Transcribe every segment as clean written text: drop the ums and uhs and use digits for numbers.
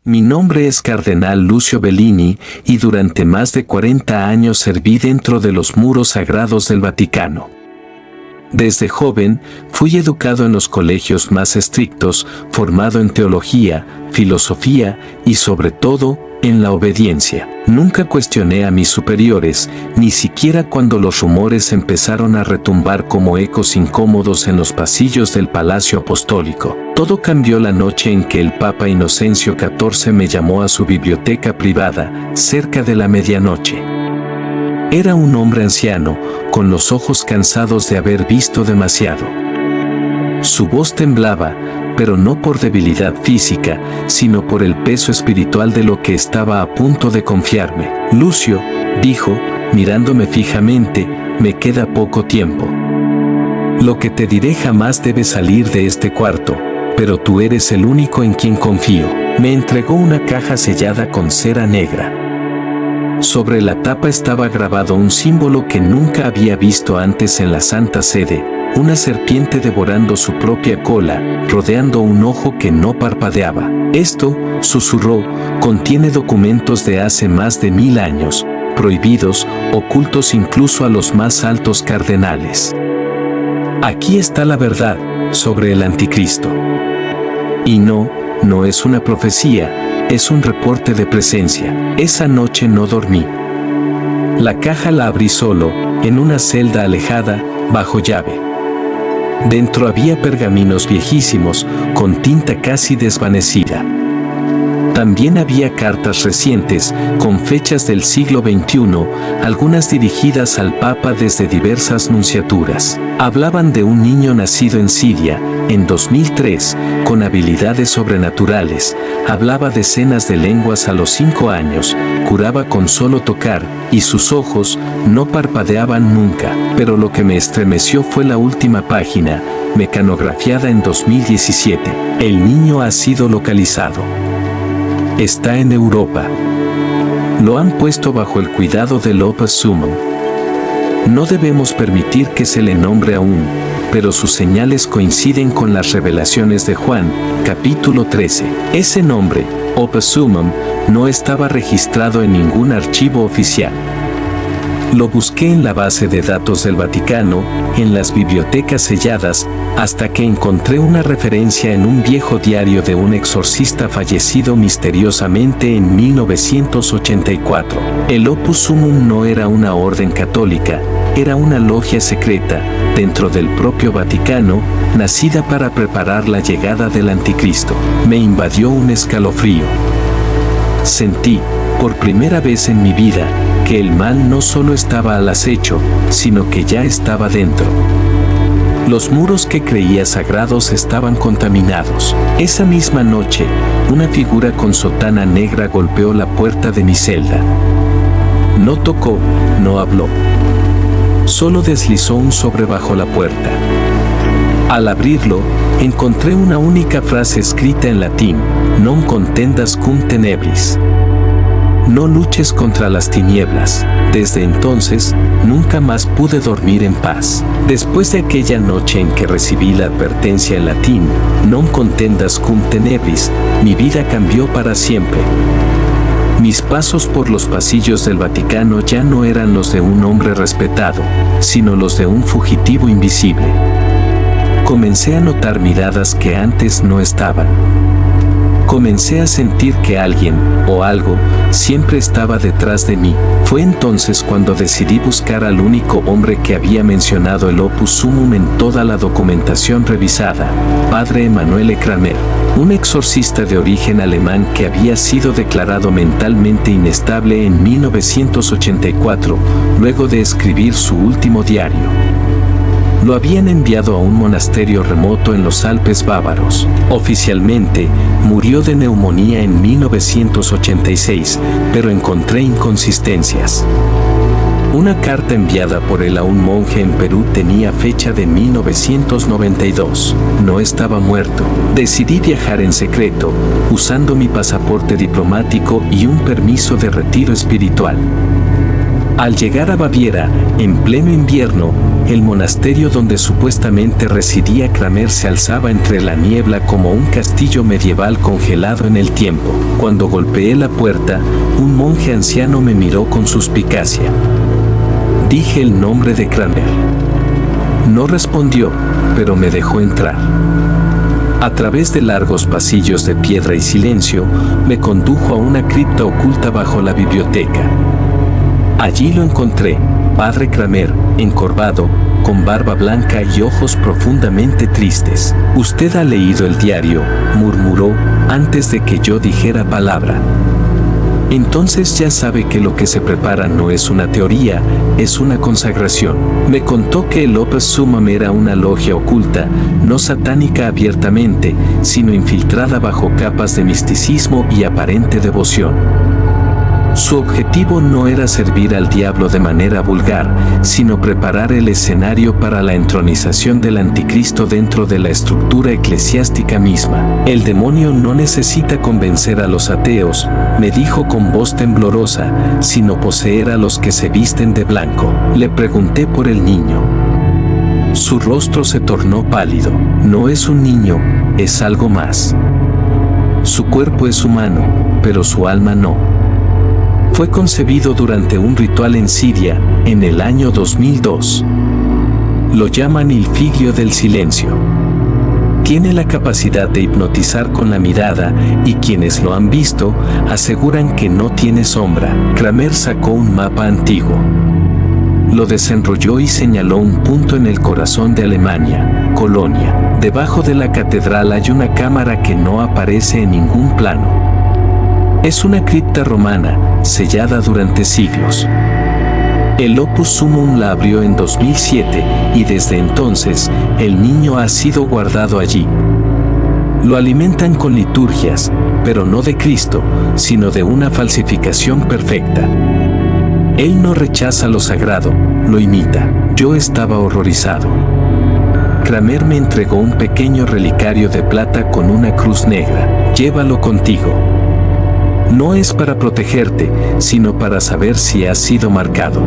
Mi nombre es Cardenal Lucio Bellini y durante más de 40 años serví dentro de los muros sagrados del Vaticano. Desde joven, fui educado en los colegios más estrictos, formado en teología, filosofía y sobre todo, en la obediencia. Nunca cuestioné a mis superiores, ni siquiera cuando los rumores empezaron a retumbar como ecos incómodos en los pasillos del Palacio Apostólico. Todo cambió la noche en que el Papa Inocencio XIV me llamó a su biblioteca privada, cerca de la medianoche. Era un hombre anciano, con los ojos cansados de haber visto demasiado. Su voz temblaba, pero no por debilidad física, sino por el peso espiritual de lo que estaba a punto de confiarme. Lucio, dijo, mirándome fijamente, me queda poco tiempo. Lo que te diré jamás debe salir de este cuarto, pero tú eres el único en quien confío. Me entregó una caja sellada con cera negra. Sobre la tapa estaba grabado un símbolo que nunca había visto antes en la Santa Sede, una serpiente devorando su propia cola, rodeando un ojo que no parpadeaba. Esto, susurró, contiene documentos de hace más de 1000 años, prohibidos, ocultos incluso a los más altos cardenales. Aquí está la verdad sobre el anticristo. Y no es una profecía, es un reporte de presencia. Esa noche no dormí. La caja la abrí solo, en una celda alejada, bajo llave. Dentro había pergaminos viejísimos, con tinta casi desvanecida. También había cartas recientes, con fechas del siglo XXI, algunas dirigidas al Papa desde diversas nunciaturas. Hablaban de un niño nacido en Siria, en 2003, con habilidades sobrenaturales. Hablaba decenas de lenguas a los 5 años, curaba con solo tocar, y sus ojos no parpadeaban nunca. Pero lo que me estremeció fue la última página, mecanografiada en 2017. El niño ha sido localizado. Está en Europa. Lo han puesto bajo el cuidado del Opus Sumum. No debemos permitir que se le nombre aún, pero sus señales coinciden con las revelaciones de Juan, capítulo 13. Ese nombre, Opus Sumum, no estaba registrado en ningún archivo oficial. Lo busqué en la base de datos del Vaticano, en las bibliotecas selladas, hasta que encontré una referencia en un viejo diario de un exorcista fallecido misteriosamente en 1984. El Opus Sumum no era una orden católica, era una logia secreta, dentro del propio Vaticano, nacida para preparar la llegada del anticristo. Me invadió un escalofrío. Sentí, por primera vez en mi vida, que el mal no solo estaba al acecho, sino que ya estaba dentro. Los muros que creía sagrados estaban contaminados. Esa misma noche, una figura con sotana negra golpeó la puerta de mi celda. No tocó, no habló. Solo deslizó un sobre bajo la puerta. Al abrirlo, encontré una única frase escrita en latín: non contendas cum tenebris. No luches contra las tinieblas. Desde entonces, nunca más pude dormir en paz. Después de aquella noche en que recibí la advertencia en latín, non contendas cum tenebris, mi vida cambió para siempre. Mis pasos por los pasillos del Vaticano ya no eran los de un hombre respetado, sino los de un fugitivo invisible. Comencé a notar miradas que antes no estaban. Comencé a sentir que alguien, o algo, siempre estaba detrás de mí. Fue entonces cuando decidí buscar al único hombre que había mencionado el Opus Sumum en toda la documentación revisada, Padre Emanuele Kramer, un exorcista de origen alemán que había sido declarado mentalmente inestable en 1984, luego de escribir su último diario. Lo habían enviado a un monasterio remoto en los Alpes bávaros. Oficialmente, murió de neumonía en 1986, pero encontré inconsistencias. Una carta enviada por él a un monje en Perú tenía fecha de 1992. No estaba muerto. Decidí viajar en secreto, usando mi pasaporte diplomático y un permiso de retiro espiritual. Al llegar a Baviera, en pleno invierno, el monasterio donde supuestamente residía Kramer se alzaba entre la niebla como un castillo medieval congelado en el tiempo. Cuando golpeé la puerta, un monje anciano me miró con suspicacia. Dije el nombre de Kramer. No respondió, pero me dejó entrar. A través de largos pasillos de piedra y silencio, me condujo a una cripta oculta bajo la biblioteca. Allí lo encontré, padre Kramer, encorvado, con barba blanca y ojos profundamente tristes. «Usted ha leído el diario», murmuró, antes de que yo dijera palabra. Entonces ya sabe que lo que se prepara no es una teoría, es una consagración. Me contó que el Opus Sumum era una logia oculta, no satánica abiertamente, sino infiltrada bajo capas de misticismo y aparente devoción. Su objetivo no era servir al diablo de manera vulgar, sino preparar el escenario para la entronización del anticristo dentro de la estructura eclesiástica misma. El demonio no necesita convencer a los ateos, me dijo con voz temblorosa, sino poseer a los que se visten de blanco. Le pregunté por el niño. Su rostro se tornó pálido. No es un niño, es algo más. Su cuerpo es humano, pero su alma no. Fue concebido durante un ritual en Siria, en el año 2002. Lo llaman el figlio del silencio. Tiene la capacidad de hipnotizar con la mirada y quienes lo han visto aseguran que no tiene sombra. Kramer sacó un mapa antiguo. Lo desenrolló y señaló un punto en el corazón de Alemania, Colonia. Debajo de la catedral hay una cámara que no aparece en ningún plano. Es una cripta romana, sellada durante siglos. El Opus Sumum la abrió en 2007 y desde entonces el niño ha sido guardado allí. Lo alimentan con liturgias, pero no de Cristo, sino de una falsificación perfecta. Él no rechaza lo sagrado, lo imita. Yo estaba horrorizado. Kramer me entregó un pequeño relicario de plata con una cruz negra. Llévalo contigo. No es para protegerte, sino para saber si has sido marcado.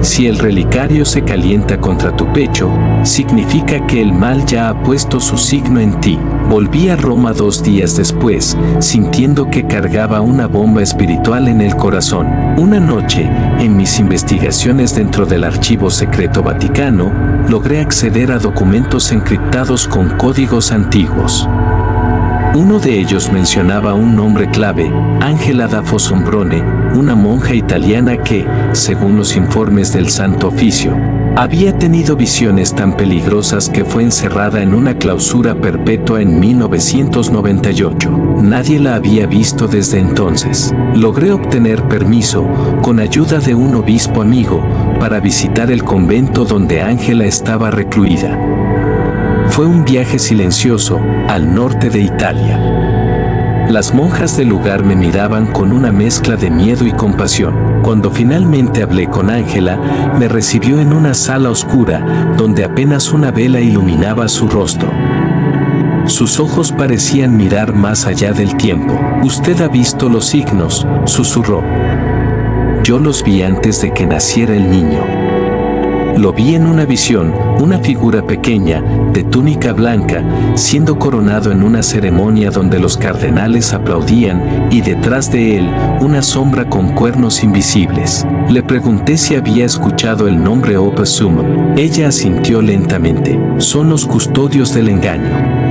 Si el relicario se calienta contra tu pecho, significa que el mal ya ha puesto su signo en ti. Volví a Roma 2 días después, sintiendo que cargaba una bomba espiritual en el corazón. Una noche, en mis investigaciones dentro del Archivo Secreto Vaticano, logré acceder a documentos encriptados con códigos antiguos. Uno de ellos mencionaba un nombre clave, Angela da Fossombrone, una monja italiana que, según los informes del Santo Oficio, había tenido visiones tan peligrosas que fue encerrada en una clausura perpetua en 1998. Nadie la había visto desde entonces. Logré obtener permiso, con ayuda de un obispo amigo, para visitar el convento donde Angela estaba recluida. Fue un viaje silencioso, al norte de Italia. Las monjas del lugar me miraban con una mezcla de miedo y compasión. Cuando finalmente hablé con Angela, me recibió en una sala oscura, donde apenas una vela iluminaba su rostro. Sus ojos parecían mirar más allá del tiempo. «Usted ha visto los signos», susurró. «Yo los vi antes de que naciera el niño». Lo vi en una visión, una figura pequeña, de túnica blanca, siendo coronado en una ceremonia donde los cardenales aplaudían y detrás de él, una sombra con cuernos invisibles. Le pregunté si había escuchado el nombre Opus Sumum. Ella asintió lentamente. Son los custodios del engaño.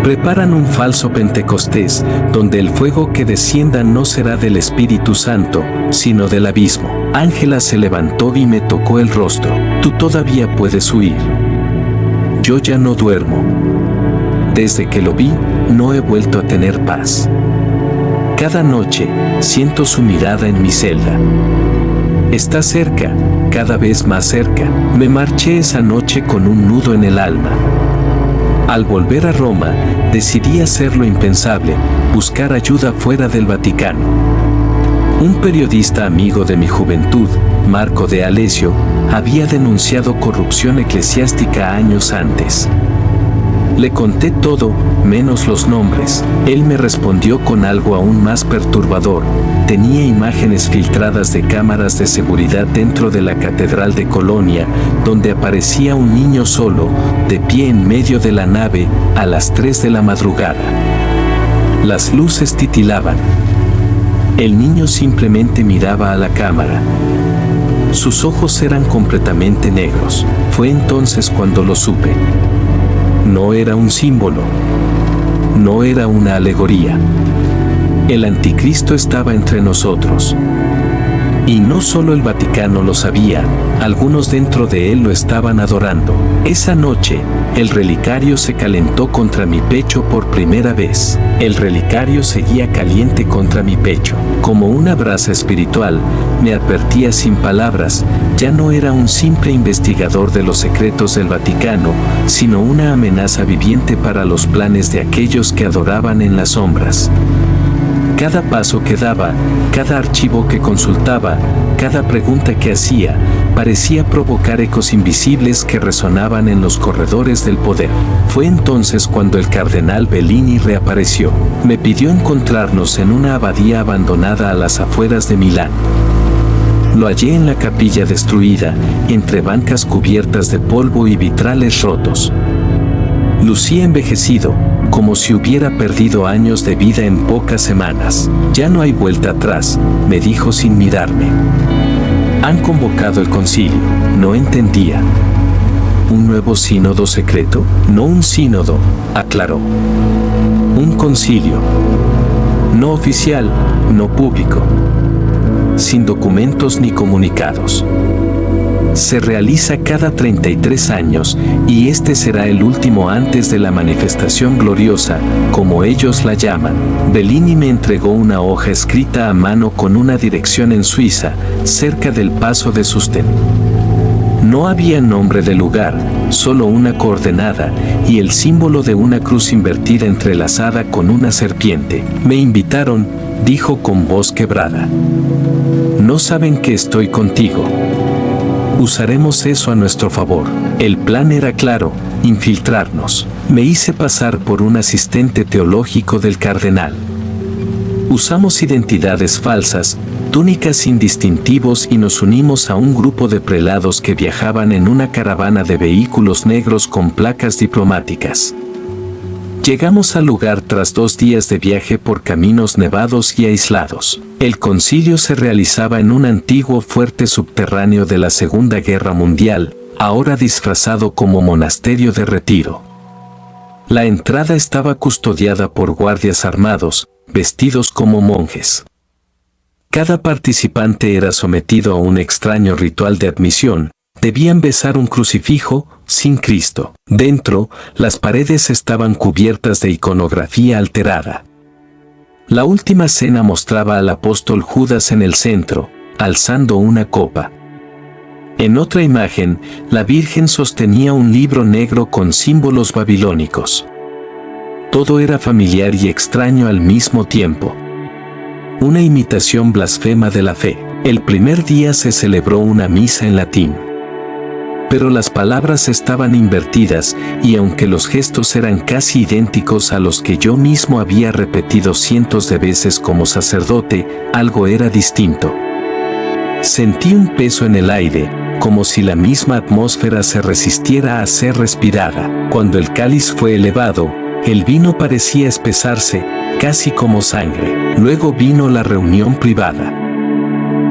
Preparan un falso Pentecostés, donde el fuego que descienda no será del Espíritu Santo, sino del abismo. Ángela se levantó y me tocó el rostro. Tú todavía puedes huir. Yo ya no duermo. Desde que lo vi, no he vuelto a tener paz. Cada noche, siento su mirada en mi celda. Está cerca, cada vez más cerca. Me marché esa noche con un nudo en el alma. Al volver a Roma, decidí hacer lo impensable, buscar ayuda fuera del Vaticano. Un periodista amigo de mi juventud, Marco de Alessio, había denunciado corrupción eclesiástica años antes. Le conté todo, menos los nombres. Él me respondió con algo aún más perturbador. Tenía imágenes filtradas de cámaras de seguridad dentro de la Catedral de Colonia, donde aparecía un niño solo, de pie en medio de la nave, a las 3 de la madrugada. Las luces titilaban. El niño simplemente miraba a la cámara. Sus ojos eran completamente negros. Fue entonces cuando lo supe. No era un símbolo. No era una alegoría. El anticristo estaba entre nosotros. Y no solo el Vaticano lo sabía, algunos dentro de él lo estaban adorando. Esa noche, el relicario se calentó contra mi pecho por primera vez. El relicario seguía caliente contra mi pecho. Como una brasa espiritual, me advertía sin palabras, ya no era un simple investigador de los secretos del Vaticano, sino una amenaza viviente para los planes de aquellos que adoraban en las sombras. Cada paso que daba, cada archivo que consultaba, cada pregunta que hacía, parecía provocar ecos invisibles que resonaban en los corredores del poder. Fue entonces cuando el cardenal Bellini reapareció. Me pidió encontrarnos en una abadía abandonada a las afueras de Milán. Lo hallé en la capilla destruida, entre bancas cubiertas de polvo y vitrales rotos. Lucía envejecido, como si hubiera perdido años de vida en pocas semanas. Ya no hay vuelta atrás, me dijo sin mirarme. Han convocado el concilio. No entendía. ¿Un nuevo sínodo secreto? No un sínodo, aclaró. Un concilio. No oficial, no público. Sin documentos ni comunicados. Se realiza cada 33 años y este será el último antes de la manifestación gloriosa, como ellos la llaman. Bellini me entregó una hoja escrita a mano con una dirección en Suiza, cerca del paso de Susten. No había nombre del lugar, solo una coordenada y el símbolo de una cruz invertida entrelazada con una serpiente. Me invitaron, dijo con voz quebrada. No saben que estoy contigo. Usaremos eso a nuestro favor. El plan era claro, infiltrarnos. Me hice pasar por un asistente teológico del cardenal. Usamos identidades falsas, túnicas sin distintivos y nos unimos a un grupo de prelados que viajaban en una caravana de vehículos negros con placas diplomáticas. Llegamos al lugar tras 2 días de viaje por caminos nevados y aislados. El concilio se realizaba en un antiguo fuerte subterráneo de la Segunda Guerra Mundial, ahora disfrazado como monasterio de retiro. La entrada estaba custodiada por guardias armados, vestidos como monjes. Cada participante era sometido a un extraño ritual de admisión. Debían besar un crucifijo, sin Cristo. Dentro, las paredes estaban cubiertas de iconografía alterada. La última cena mostraba al apóstol Judas en el centro, alzando una copa. En otra imagen, la Virgen sostenía un libro negro con símbolos babilónicos. Todo era familiar y extraño al mismo tiempo. Una imitación blasfema de la fe. El primer día se celebró una misa en latín. Pero las palabras estaban invertidas, y aunque los gestos eran casi idénticos a los que yo mismo había repetido cientos de veces como sacerdote, algo era distinto. Sentí un peso en el aire, como si la misma atmósfera se resistiera a ser respirada. Cuando el cáliz fue elevado, el vino parecía espesarse, casi como sangre. Luego vino la reunión privada.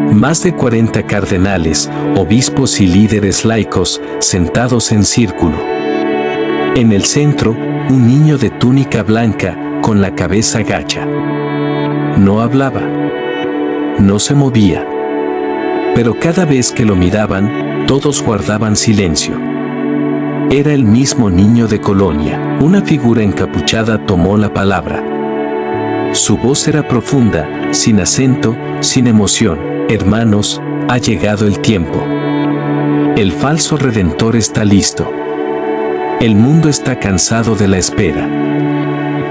Más de 40 cardenales, obispos y líderes laicos, sentados en círculo. En el centro, un niño de túnica blanca, con la cabeza gacha. No hablaba. No se movía. Pero cada vez que lo miraban, todos guardaban silencio. Era el mismo niño de Colonia. Una figura encapuchada tomó la palabra. Su voz era profunda, sin acento, sin emoción. Hermanos, ha llegado el tiempo. El falso redentor está listo. El mundo está cansado de la espera.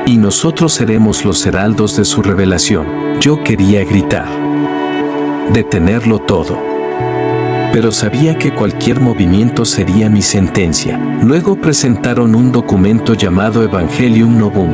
Y nosotros seremos los heraldos de su revelación. Yo quería gritar. Detenerlo todo. pero sabía que cualquier movimiento sería mi sentencia. Luego presentaron un documento llamado Evangelium Novum,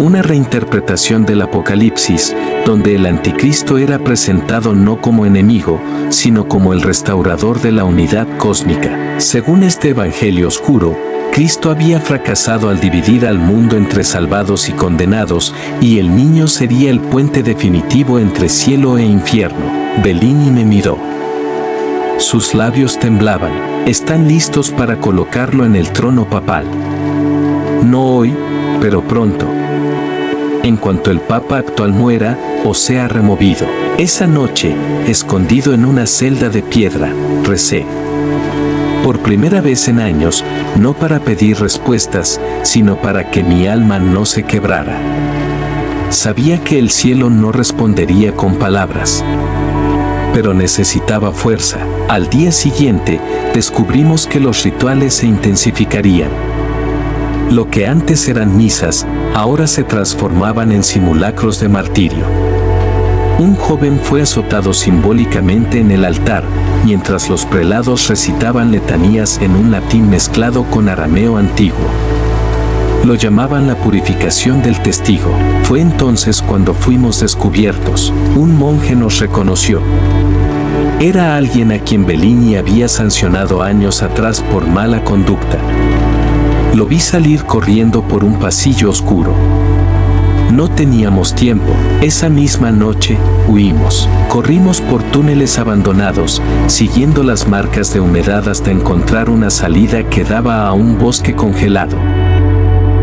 una reinterpretación del Apocalipsis, donde el anticristo era presentado no como enemigo, sino como el restaurador de la unidad cósmica. Según este evangelio oscuro, Cristo había fracasado al dividir al mundo entre salvados y condenados, y el niño sería el puente definitivo entre cielo e infierno. Bellini me miró. Sus labios temblaban. Están listos para colocarlo en el trono papal. No hoy, pero pronto. En cuanto el Papa actual muera o sea removido. Esa noche, escondido en una celda de piedra, recé. Por primera vez en años, no para pedir respuestas, sino para que mi alma no se quebrara. Sabía que el cielo no respondería con palabras, pero necesitaba fuerza. Al día siguiente, descubrimos que los rituales se intensificarían. Lo que antes eran misas, ahora se transformaban en simulacros de martirio. Un joven fue azotado simbólicamente en el altar, mientras los prelados recitaban letanías en un latín mezclado con arameo antiguo. Lo llamaban la purificación del testigo. Fue entonces cuando fuimos descubiertos. Un monje nos reconoció. Era alguien a quien Bellini había sancionado años atrás por mala conducta. Lo vi salir corriendo por un pasillo oscuro. No teníamos tiempo. Esa misma noche, huimos. Corrimos por túneles abandonados, siguiendo las marcas de humedad hasta encontrar una salida que daba a un bosque congelado.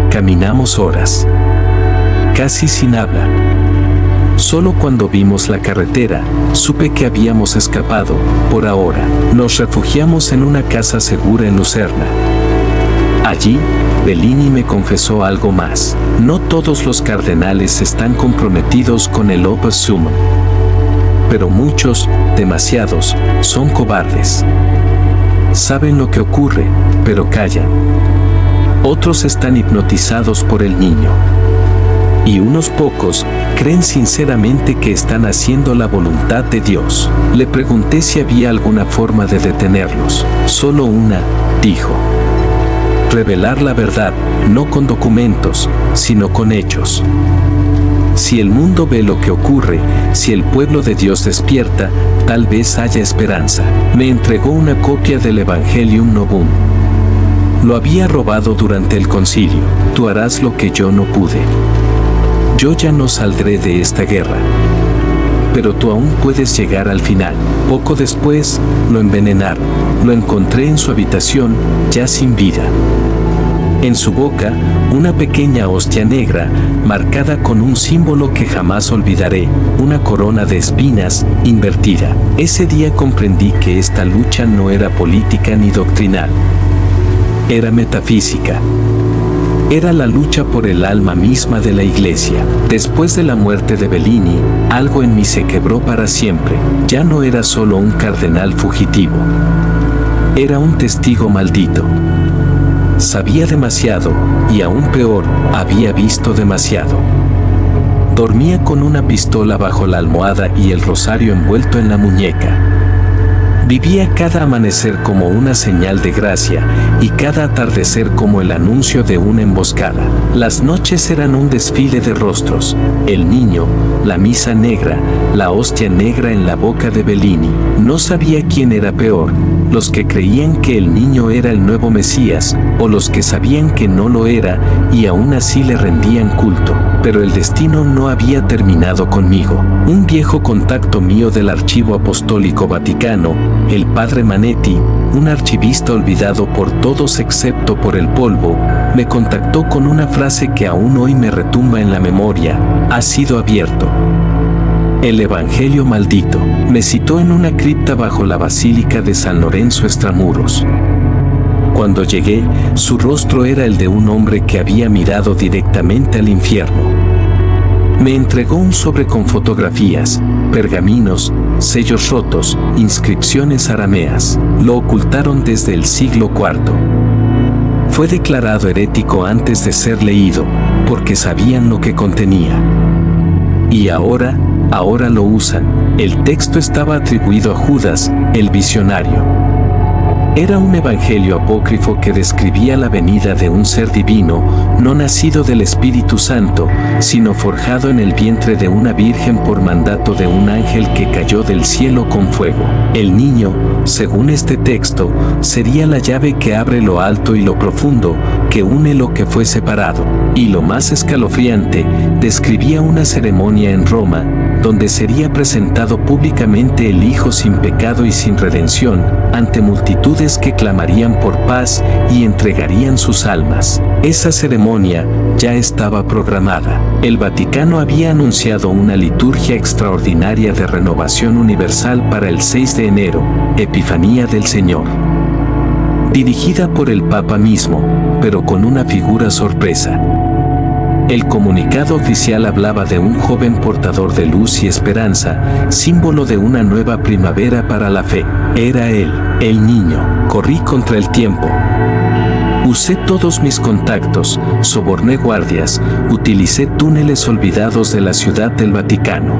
Caminamos horas, casi sin habla. Solo cuando vimos la carretera, supe que habíamos escapado. Por ahora, nos refugiamos en una casa segura en Lucerna. Allí, Bellini me confesó algo más. No todos los cardenales están comprometidos con el Opus Sumum. Pero muchos, demasiados, son cobardes. Saben lo que ocurre, pero callan. Otros están hipnotizados por el niño. Y unos pocos creen sinceramente que están haciendo la voluntad de Dios. Le pregunté si había alguna forma de detenerlos. Solo una, dijo. Revelar la verdad, no con documentos, sino con hechos. Si el mundo ve lo que ocurre, si el pueblo de Dios despierta, tal vez haya esperanza. Me entregó una copia del Evangelium Novum. Lo había robado durante el concilio. Tú harás lo que yo no pude. Yo ya no saldré de esta guerra. Pero tú aún puedes llegar al final. Poco después, lo envenenaron. Lo encontré en su habitación, ya sin vida. En su boca, una pequeña hostia negra, marcada con un símbolo que jamás olvidaré, una corona de espinas, invertida. Ese día comprendí que esta lucha no era política ni doctrinal. Era metafísica. Era la lucha por el alma misma de la Iglesia. Después de la muerte de Bellini, algo en mí se quebró para siempre. Ya no era solo un cardenal fugitivo. Era un testigo maldito. Sabía demasiado, y aún peor, había visto demasiado. Dormía con una pistola bajo la almohada y el rosario envuelto en la muñeca. Vivía cada amanecer como una señal de gracia y cada atardecer como el anuncio de una emboscada. Las noches eran un desfile de rostros. El niño, la misa negra, la hostia negra en la boca de Bellini. No sabía quién era peor, los que creían que el niño era el nuevo Mesías o los que sabían que no lo era y aún así le rendían culto. Pero el destino no había terminado conmigo. Un viejo contacto mío del Archivo Apostólico Vaticano, el padre Manetti, un archivista olvidado por todos excepto por el polvo, me contactó con una frase que aún hoy me retumba en la memoria: ha sido abierto. El Evangelio maldito. Me citó en una cripta bajo la Basílica de San Lorenzo Extramuros. Cuando llegué, su rostro era el de un hombre que había mirado directamente al infierno. Me entregó un sobre con fotografías, pergaminos, sellos rotos, inscripciones arameas. Lo ocultaron desde el siglo IV. Fue declarado herético antes de ser leído, porque sabían lo que contenía. Y ahora lo usan. El texto estaba atribuido a Judas, el visionario. Era un evangelio apócrifo que describía la venida de un ser divino, no nacido del Espíritu Santo, sino forjado en el vientre de una virgen por mandato de un ángel que cayó del cielo con fuego. El niño, según este texto, sería la llave que abre lo alto y lo profundo, que une lo que fue separado. Y lo más escalofriante, describía una ceremonia en Roma, donde sería presentado públicamente el Hijo sin pecado y sin redención, ante multitudes que clamarían por paz y entregarían sus almas. Esa ceremonia ya estaba programada. El Vaticano había anunciado una liturgia extraordinaria de renovación universal para el 6 de enero, Epifanía del Señor. Dirigida por el Papa mismo, pero con una figura sorpresa. El comunicado oficial hablaba de un joven portador de luz y esperanza, símbolo de una nueva primavera para la fe. Era él, el niño. Corrí contra el tiempo. Usé todos mis contactos, soborné guardias, utilicé túneles olvidados de la Ciudad del Vaticano.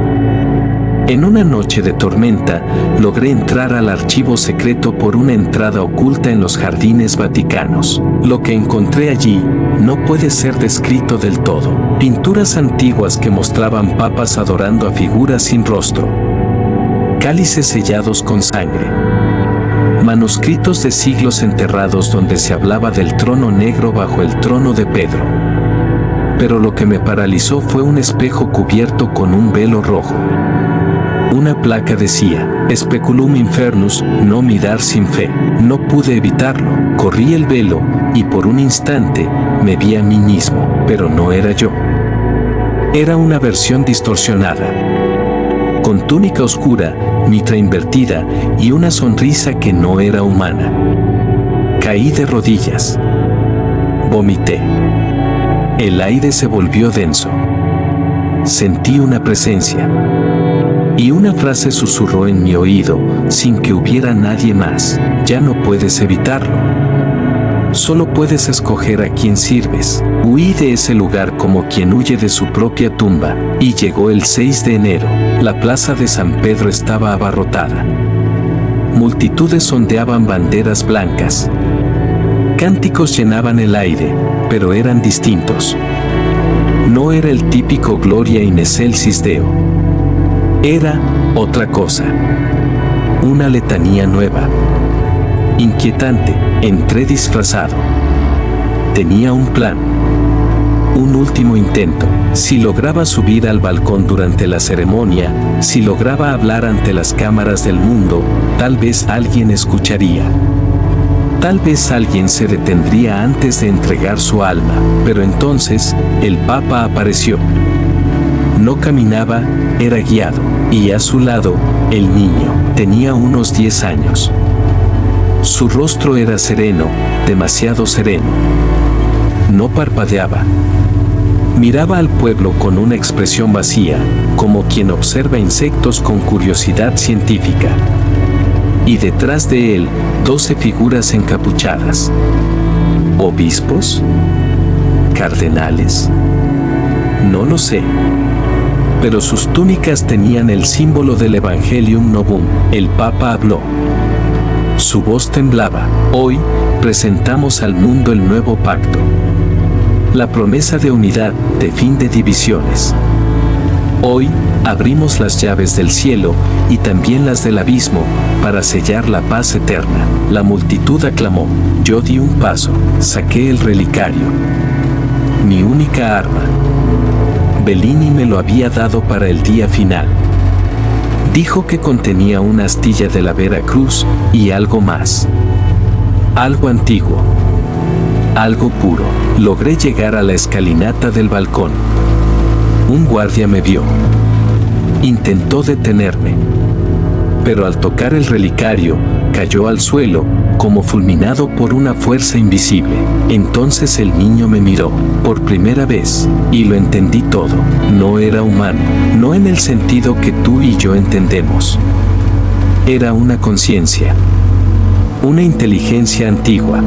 En una noche de tormenta, logré entrar al archivo secreto por una entrada oculta en los jardines vaticanos. Lo que encontré allí no puede ser descrito del todo. Pinturas antiguas que mostraban papas adorando a figuras sin rostro. Cálices sellados con sangre. Manuscritos de siglos enterrados donde se hablaba del trono negro bajo el trono de Pedro. Pero lo que me paralizó fue un espejo cubierto con un velo rojo. Una placa decía, Speculum infernus, no mirar sin fe. No pude evitarlo, corrí el velo, y por un instante, me vi a mí mismo, pero no era yo. Era una versión distorsionada. Con túnica oscura, mitra invertida, y una sonrisa que no era humana. Caí de rodillas. Vomité. El aire se volvió denso. Sentí una presencia. Y una frase susurró en mi oído, sin que hubiera nadie más. Ya no puedes evitarlo. Solo puedes escoger a quién sirves. Huí de ese lugar como quien huye de su propia tumba, y llegó el 6 de enero. La plaza de San Pedro estaba abarrotada. Multitudes ondeaban banderas blancas. Cánticos llenaban el aire, pero eran distintos. No era el típico Gloria in excelsis Deo. Era otra cosa. Una letanía nueva. Inquietante. Entré disfrazado. Tenía un plan. Un último intento. Si lograba subir al balcón durante la ceremonia, si lograba hablar ante las cámaras del mundo, tal vez alguien escucharía. Tal vez alguien se detendría antes de entregar su alma, pero entonces, el Papa apareció. No caminaba, era guiado, y a su lado, el niño, tenía unos 10 años. Su rostro era sereno, demasiado sereno. No parpadeaba. Miraba al pueblo con una expresión vacía, como quien observa insectos con curiosidad científica. Y detrás de él, 12 figuras encapuchadas. ¿Obispos? ¿Cardenales? No lo sé. Pero sus túnicas tenían el símbolo del Evangelium Novum. El Papa habló. Su voz temblaba. Hoy, presentamos al mundo el nuevo pacto. La promesa de unidad, de fin de divisiones. Hoy, abrimos las llaves del cielo, y también las del abismo, para sellar la paz eterna. La multitud aclamó. Yo di un paso, saqué el relicario. Mi única arma. Bellini me lo había dado para el día final. Dijo que contenía una astilla de la Vera Cruz y algo más. Algo antiguo. Algo puro. Logré llegar a la escalinata del balcón. Un guardia me vio. Intentó detenerme. Pero al tocar el relicario, cayó al suelo, como fulminado por una fuerza invisible. Entonces el niño me miró, por primera vez, y lo entendí todo. No era humano, no en el sentido que tú y yo entendemos. Era una conciencia. Una inteligencia antigua.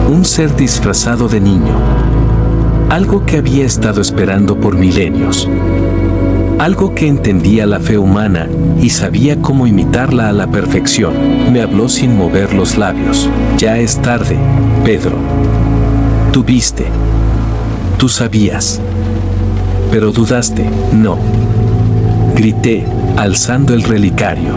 Un ser disfrazado de niño. Algo que había estado esperando por milenios. algo que entendía la fe humana y sabía cómo imitarla a la perfección. Me habló sin mover los labios. Ya es tarde, Pedro. Tú viste. Tú sabías. Pero dudaste. No. Grité, alzando el relicario.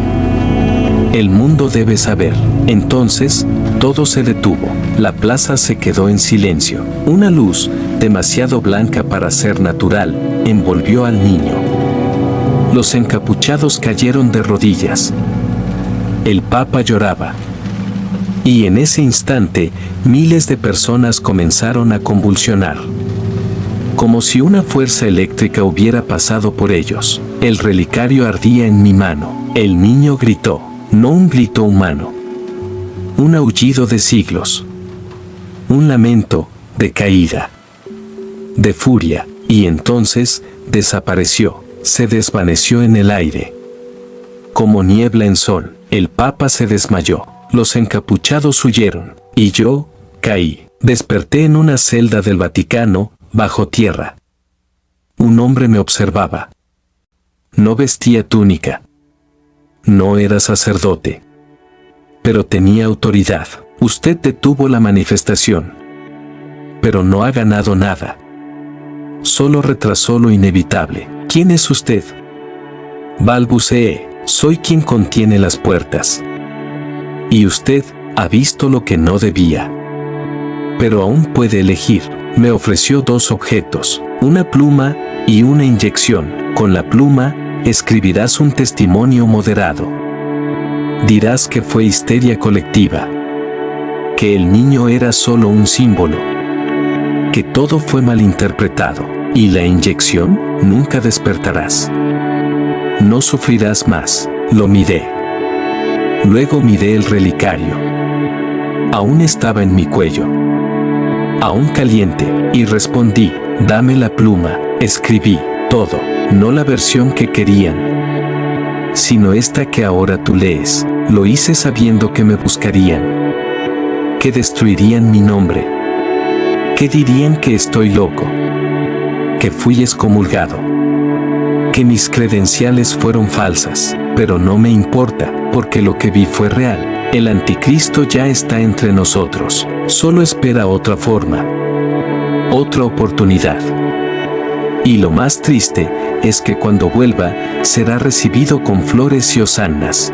El mundo debe saber. Entonces, todo se detuvo. La plaza se quedó en silencio. Una luz, demasiado blanca para ser natural, envolvió al niño. Los encapuchados cayeron de rodillas. El Papa lloraba. Y en ese instante, miles de personas comenzaron a convulsionar. Como si una fuerza eléctrica hubiera pasado por ellos. El relicario ardía en mi mano. El niño gritó, no un grito humano. Un aullido de siglos. Un lamento, de caída. De furia, y entonces, desapareció, se desvaneció en el aire. Como niebla en sol, el Papa se desmayó, los encapuchados huyeron, y yo, caí. Desperté en una celda del Vaticano, bajo tierra. Un hombre me observaba. No vestía túnica. No era sacerdote. Pero tenía autoridad. Usted detuvo la manifestación. Pero no ha ganado nada. Solo retrasó lo inevitable. ¿Quién es usted? Balbuceé. Soy quien contiene las puertas. Y usted ha visto lo que no debía. Pero aún puede elegir. Me ofreció 2 objetos, una pluma y una inyección. Con la pluma, escribirás un testimonio moderado. Dirás que fue histeria colectiva. Que el niño era solo un símbolo. Que todo fue malinterpretado. Y la inyección, nunca despertarás. No sufrirás más. Lo miré. Luego miré el relicario. Aún estaba en mi cuello. Aún caliente, y respondí, dame la pluma. Escribí todo, no la versión que querían, sino esta que ahora tú lees. Lo hice sabiendo que me buscarían, que destruirían mi nombre, que dirían que estoy loco, que fui excomulgado, que mis credenciales fueron falsas, pero no me importa, porque lo que vi fue real. El anticristo ya está entre nosotros, solo espera otra forma, otra oportunidad. Y lo más triste es que cuando vuelva, será recibido con flores y hosanas.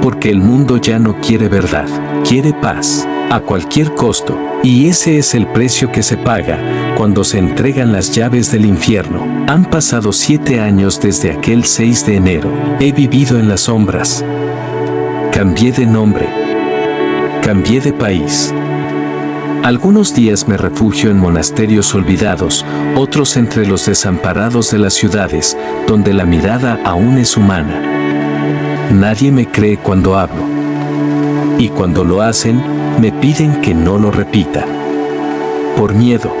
Porque el mundo ya no quiere verdad, quiere paz, a cualquier costo, y ese es el precio que se paga cuando se entregan las llaves del infierno. Han pasado 7 años desde aquel 6 de enero, he vivido en las sombras. Cambié de nombre. Cambié de país. Algunos días me refugio en monasterios olvidados, otros entre los desamparados de las ciudades, donde la mirada aún es humana. Nadie me cree cuando hablo. Y cuando lo hacen, me piden que no lo repita. Por miedo.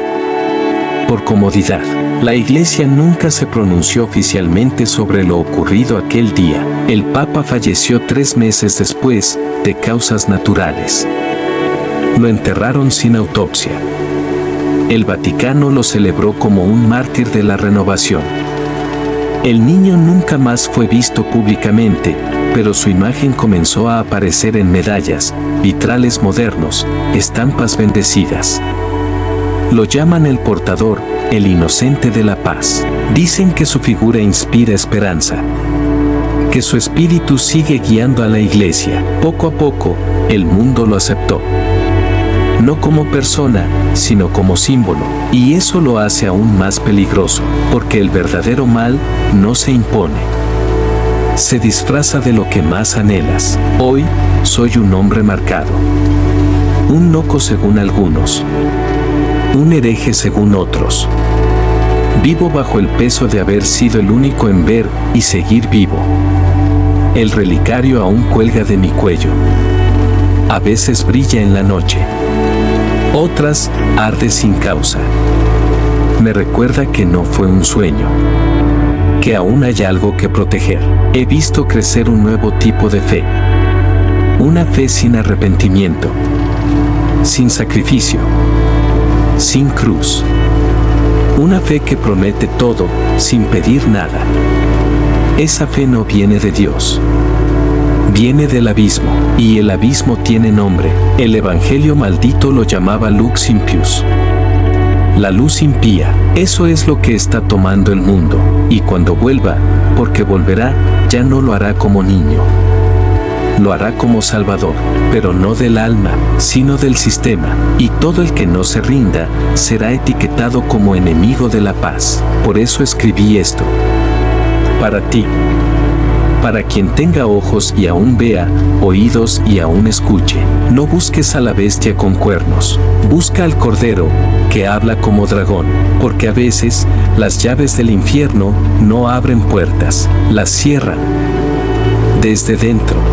Por comodidad. La Iglesia nunca se pronunció oficialmente sobre lo ocurrido aquel día. El Papa falleció 3 meses después, de causas naturales. Lo enterraron sin autopsia. El Vaticano lo celebró como un mártir de la renovación. El niño nunca más fue visto públicamente, pero su imagen comenzó a aparecer en medallas, vitrales modernos, estampas bendecidas. Lo llaman el portador, el inocente de la paz. Dicen que su figura inspira esperanza, que su espíritu sigue guiando a la Iglesia. Poco a poco, el mundo lo aceptó. No como persona, sino como símbolo. Y eso lo hace aún más peligroso, porque el verdadero mal no se impone. Se disfraza de lo que más anhelas. Hoy, soy un hombre marcado. Un loco según algunos. Un hereje según otros. Vivo bajo el peso de haber sido el único en ver y seguir vivo. El relicario aún cuelga de mi cuello. A veces brilla en la noche. Otras, arde sin causa. Me recuerda que no fue un sueño. Que aún hay algo que proteger. He visto crecer un nuevo tipo de fe. Una fe sin arrepentimiento. Sin sacrificio. Sin cruz. Una fe que promete todo, sin pedir nada. Esa fe no viene de Dios. Viene del abismo, y el abismo tiene nombre. El evangelio maldito lo llamaba Lux Impius. La luz impía, eso es lo que está tomando el mundo, y cuando vuelva, porque volverá, ya no lo hará como niño. Lo hará como Salvador, pero no del alma, sino del sistema, y todo el que no se rinda, será etiquetado como enemigo de la paz. Por eso escribí esto. Para ti. Para quien tenga ojos y aún vea, oídos y aún escuche. No busques a la bestia con cuernos, busca al Cordero, que habla como dragón, porque a veces, las llaves del infierno no abren puertas, las cierran desde dentro.